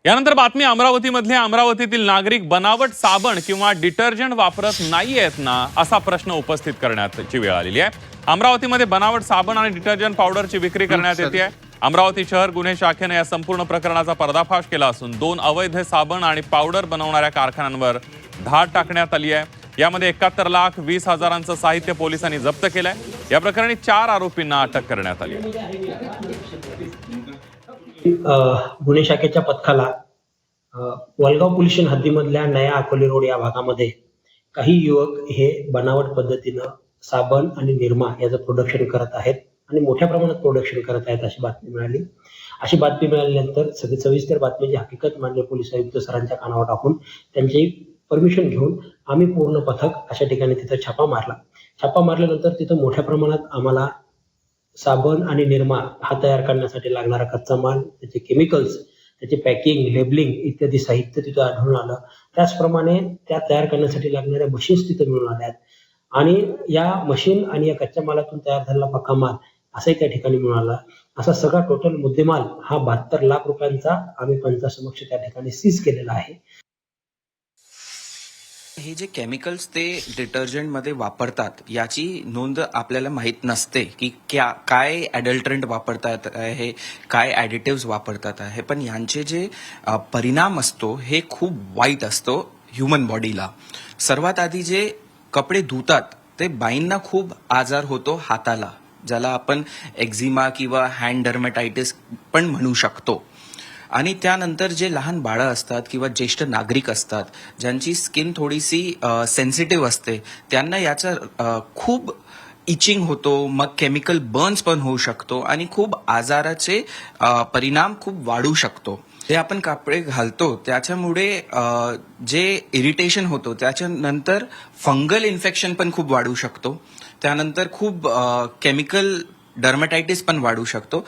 यानंतर बातमी अमरावतीमधले अमरावतीतील नागरिक बनावट साबण किंवा डिटर्जंट वापरत नाहीयेत ना असा प्रश्न उपस्थित करण्याची वेळ आलेली आहे। अमरावतीमध्ये बनावट साबण आणि डिटर्जंट पावडरची विक्री करण्यात येते आहे। अमरावती शहर गुन्हे शाखेने या संपूर्ण प्रकरणाचा पर्दाफाश केला असून 2 अवैध साबण आणि पावडर बनवणाऱ्या कारखान्यांवर धाड टाकण्यात आली आहे। यामध्ये 71,20,000चं साहित्य पोलिसांनी जप्त केलंय। या प्रकरणी 4 आरोपींना अटक करण्यात आली आहे। गुन्हे शाखेच्या पथकाला वलगाव पोलीस स्टेशन हद्दीमधल्या नया अकोले रोड या भागामध्ये काही युवक हे बनावट पद्धतीनं साबण आणि निरमा याचं प्रोडक्शन करत आहेत आणि मोठ्या प्रमाणात प्रोडक्शन करत आहेत अशी बातमी मिळाली। अशी बातमी मिळाल्यानंतर सविस्तर बातमीची हकीकत माननीय पोलीस आयुक्त सरांच्या कानावर टाकून त्यांची परमिशन घेऊन आम्ही पूर्ण पथक अशा ठिकाणी तिथं छापा मारला। छापा मारल्यानंतर तिथं मोठ्या प्रमाणात आम्हाला साबण आणि निरमा हा तयार करण्यासाठी लागणारा कच्चा माल, त्याचे केमिकल्स, त्याचे पॅकिंग, लेबलिंग इत्यादी साहित्य तिथं आढळून आलं। त्याचप्रमाणे त्या तयार करण्यासाठी लागणाऱ्या मशीन्स तिथं मिळून आल्या आणि या मशीन आणि या कच्च्या मालातून तयार झालेला पक्का माल असाही त्या ठिकाणी मिळाला। असा सगळा टोटल मुद्देमाल हा 72 लाख रुपयांचा आम्ही पंचासमक्ष त्या ठिकाणी सीज केलेला आहे। हे जे केमिकल्स ते डिटर्जंटमध्ये वापरतात याची नोंद आपल्याला माहीत नसते की काय ॲडल्टरंट वापरतात आहे, काय ॲडिटिव्स वापरतात आहे, पण यांचे जे परिणाम असतो हे खूप वाईट असतो ह्युमन बॉडीला। सर्वात आधी जे कपडे धुतात ते बाईंना खूप आजार होतो हाताला, ज्याला आपण एक्झिमा किंवा हँड डर्मेटायटिस पण म्हणू शकतो। आणि त्यानंतर जे लहान बाळं असतात किंवा ज्येष्ठ नागरिक असतात ज्यांची स्किन थोडीशी सेन्सिटिव्ह असते त्यांना याचा खूप इचिंग होतो, मग केमिकल बर्न्स पण होऊ शकतो आणि खूप आजाराचे परिणाम खूप वाढू शकतो। जे आपण कपडे घालतो त्याच्यामुळे जे इरिटेशन होतो त्याच्यानंतर फंगल इन्फेक्शन पण खूप वाढू शकतो, त्यानंतर खूप केमिकल डर्मेटायटिस पण वाढू शकतो।